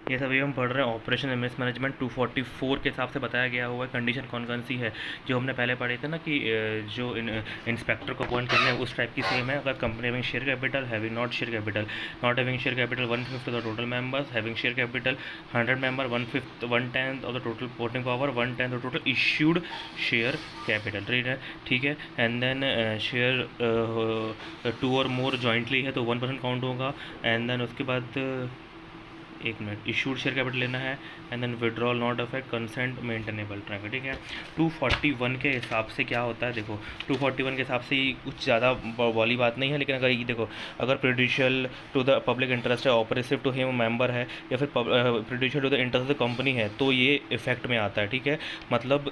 ये सभी हम पढ़ रहे हैं ऑपरेशन एम एस मैनेजमेंट 244 के हिसाब से बताया गया हुआ है। कंडीशन कौन कौन सी है जो हमने पहले पढ़े थे ना कि जो इंस्पेक्टर को अपॉइंट करना है उस टाइप की सेम है। अगर company having share capital, having not share capital, not having share capital 1/5 of the total members, having share capital 100 member 1/5 1/10 of the total voting power 1/10 of total issued share capital, ठीक है। And then share 2 और मोर jointly है तो 1% count होगा। And then उसके बाद एक minute, issued share capital लेना है। And then withdrawal not affect consent maintainable track, ठीक है। 241 के हिसाब से क्या होता है देखो, 241 के हिसाब से कुछ ज़्यादा वाली बात नहीं है, लेकिन अगर ये देखो, अगर prejudicial to the public interest है, ऑपरेसिव टू हिम मेंबर है, या फिर prejudicial to the interest of the company है, तो ये इफेक्ट में आता है, ठीक है। मतलब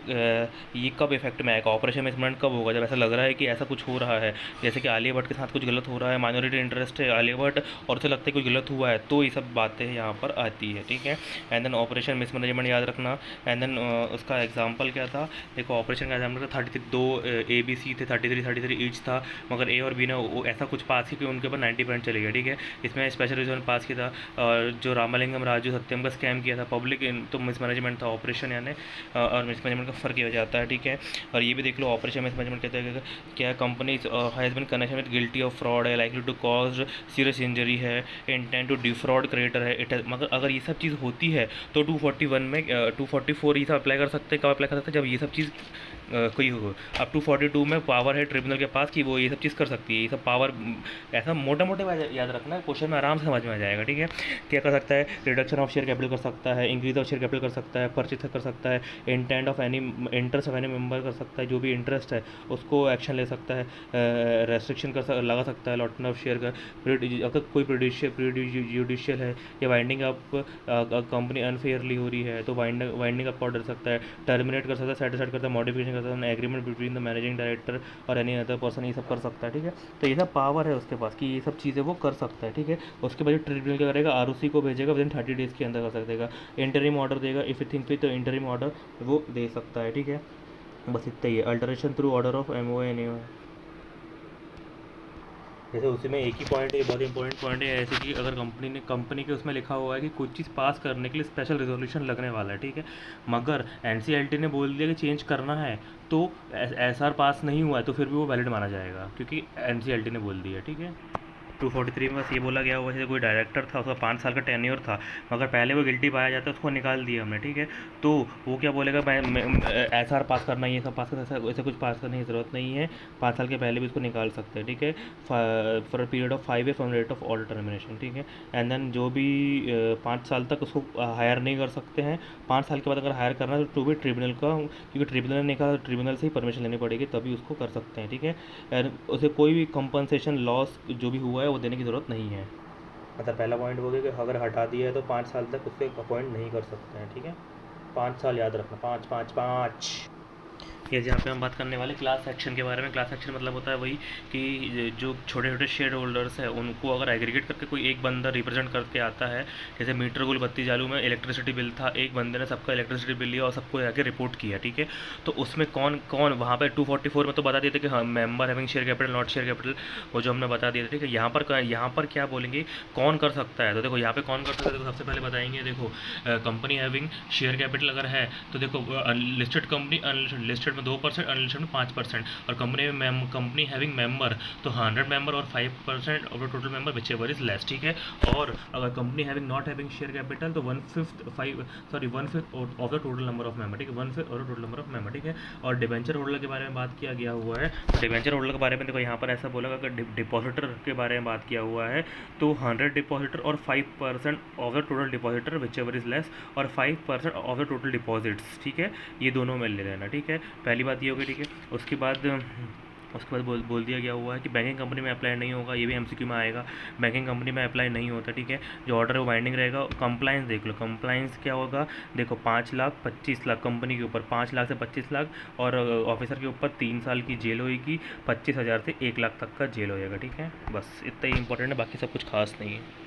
ये कब इफेक्ट में आएगा, ऑपरेशन मैनेजमेंट कब होगा, जब ऐसा लग रहा है कि ऐसा कुछ हो रहा है, जैसे कि आलिया भट्ट के साथ कुछ गलत हो रहा है, माइनॉरिटी इंटरेस्ट है आलिया भट्ट और उसे लगता है कुछ गलत हुआ है, तो ये सब बातें यहाँ पर आती है, ठीक है। एंड देन ऑपरेशन मिसमैनेजमेंट याद रखना। एंड देन उसका एग्जांपल क्या था, देखो ऑपरेशन का एग्जाम्पल था 33 दो ए बी सी थे, 33 ईच था, मगर ए और बी ने ऐसा कुछ पास किया कि उनके ऊपर 90% चले गया, ठीक है। इसमें स्पेशल रिजल्ट पास किया था। और जो रामालिंगम राजू सत्यम का स्कैम किया था पब्लिक, तो मिसमैनेजमेंट था, ऑपरेशन यानी और मिसमैनेजमेंट का फ़र्क ये हो जाता है, ठीक है। और ये भी देख लो ऑपरेशन मिसमैनेजमेंट कहते हैं क्या company has been connection with guilty of fraud है, likely to cause serious injury है, इंटेंट टू डिफ्रॉड क्रिएटर है, इट मगर अगर ये सब चीज़ होती है तो 241 में 244 ये सब अप्लाई कर सकते हैं। कब अप्लाई कर सकते हैं, जब ये सब चीज़ कोई हो। अब 242 में पावर है ट्रिब्यूनल के पास कि वो ये सब चीज़ कर सकती है। ये सब पावर ऐसा मोटा मोटे याद रखना है, क्वेश्चन में आराम से समझ में आ जाएगा, ठीक है। क्या कर सकता है, रिडक्शन ऑफ शेयर कैपिटल कर सकता है, इंक्रीज ऑफ शेयर कैपिटल कर सकता है, परचेज कर सकता है, intent of any interest of any member कर सकता है, जो भी इंटरेस्ट है उसको एक्शन ले सकता है, रेस्ट्रिक्शन लगा सकता है लॉटन ऑफ शेयर का। अगर कोई जुडिशियल है या वाइंडिंग अप कंपनी अनफेयरली हो रही है तो वाइंडिंग अप ऑर्डर सकता है, टर्मिनेट कर सकता है, सेटिस्फाइड करता है, मॉडिफिकेशन कर सकता है, agreement between the managing director और एनी अदर पर्सन, ये सब कर सकता है, ठीक है। तो ये सब पावर है उसके पास कि ये सब चीज़ें वो कर सकता है, ठीक है। उसके बाद ट्रिब्यूनल क्या करेगा, आरओसी को भेजेगा, विद इन 30 डेज़ के अंदर कर सकता है, इंटरिम ऑर्डर देगा, इफ़ यू थिंक फिट तो इंटरिम ऑर्डर वो दे सकता है, ठीक है। बस इतना ही है, alteration through order of M O N. जैसे उसी में एक ही पॉइंट है, बहुत इंपॉर्टेंट पॉइंट है, ऐसे कि अगर कंपनी के उसमें लिखा हुआ है कि कुछ चीज़ पास करने के लिए स्पेशल रेजोल्यूशन लगने वाला है, ठीक है। मगर एनसीएलटी ने बोल दिया कि चेंज करना है, तो एसआर पास नहीं हुआ है तो फिर भी वो वैलिड माना जाएगा क्योंकि एनसीएलटी ने बोल दिया, ठीक है। 243 में बस ये बोला गया हुआ है, कोई डायरेक्टर था उसका 5 साल का टेन्योर था, मगर पहले वो गिल्टी पाया जाता है उसको निकाल दिया हमने, ठीक है। तो वो क्या बोलेगा, मैं एस आर पास करना, ये सब पास करना, ऐसे कुछ पास करने की ज़रूरत नहीं है, 5 साल के पहले भी उसको निकाल सकते हैं, ठीक है। For period of 5 year from rate of order termination, ठीक है। एंड देन जो भी 5 साल तक उसको हायर नहीं कर सकते हैं, 5 साल के बाद अगर हायर करना है तो भी ट्रिब्यूनल का, क्योंकि ट्रिब्यूनल ने कहा ट्रिब्यूनल से ही परमिशन लेनी पड़ेगी तभी उसको कर सकते हैं, ठीक है। और उसे कोई भी कंपनसेशन लॉस जो भी हुआ है वो देने की ज़रूरत नहीं है। मतलब पहला पॉइंट हो गया कि अगर हटा दिया है तो 5 साल तक उससे अपॉइंट नहीं कर सकते हैं, ठीक है। 5 साल याद रखना, 5 5 5। ये जहाँ पे हम बात करने वाले क्लास एक्शन के बारे में। क्लास एक्शन मतलब होता है वही कि जो छोटे छोटे शेयर होल्डर्स हैं उनको अगर एग्रीगेट करके कोई एक बंदा रिप्रेजेंट करके आता है, जैसे मीटर गुल बत्ती चालू में इलेक्ट्रिसिटी बिल था, एक बंदे ने सबका इलेक्ट्रिसिटी बिल लिया और सबको जाके रिपोर्ट किया, ठीक है। तो उसमें कौन कौन वहाँ पे 244 में तो बता दिए थे कि हाँ member having share capital not share capital, वो जो हमने बता दिया था, ठीक है। यहाँ पर क्या बोलेंगे, कौन कर सकता है, तो देखो यहाँ पे कौन कर सकता है, तो सबसे पहले बताएंगे, देखो कंपनी हैविंग शेयर कैपिटल अगर है तो देखो लिस्टेड कंपनी, अनलिस्टेड, लिस्टेड में 2%, अनलिस्टेड में 5%, और कंपनी हैविंग मेंबर तो 100 मेंबर और 5% of the total member which ever is less, ठीक है। और अगर company having not having share capital तो 1/5 of the total number of member, ठीक है, 1/5 of the total number of member, ठीक है। और डिबेंचर होल्डर के बारे में बात किया गया हुआ है, तो डिबेंचर होल्डर के बारे में देखो यहाँ पर ऐसा बोला अगर डिपॉजिटर के बारे में बात किया हुआ है तो 100 डिपॉजिटर और 5% of the total depositor which ever is less, और 5% ऑफ द टोटल डिपॉजिट्स, ठीक है। ये दोनों में ले लेना, ठीक है। पहली बात ये होगी, ठीक है। उसके बाद बोल दिया गया हुआ है कि बैंकिंग कंपनी में अप्लाई नहीं होगा, ये भी एमसीक्यू में आएगा, बैंकिंग कंपनी में अप्लाई नहीं होता, ठीक है। जो ऑर्डर है वो बाइंडिंग रहेगा। कंप्लाइंस देख लो, कंप्लाइंस क्या होगा, देखो 5 लाख 25 लाख, कंपनी के ऊपर 5 लाख से 25 लाख, और ऑफिसर के ऊपर 3 साल की जेल होगी, 25,000 से 1 लाख तक का जेल हो जाएगा, ठीक है। बस इतना ही इंपॉर्टेंट है, बाकी सब कुछ खास नहीं है।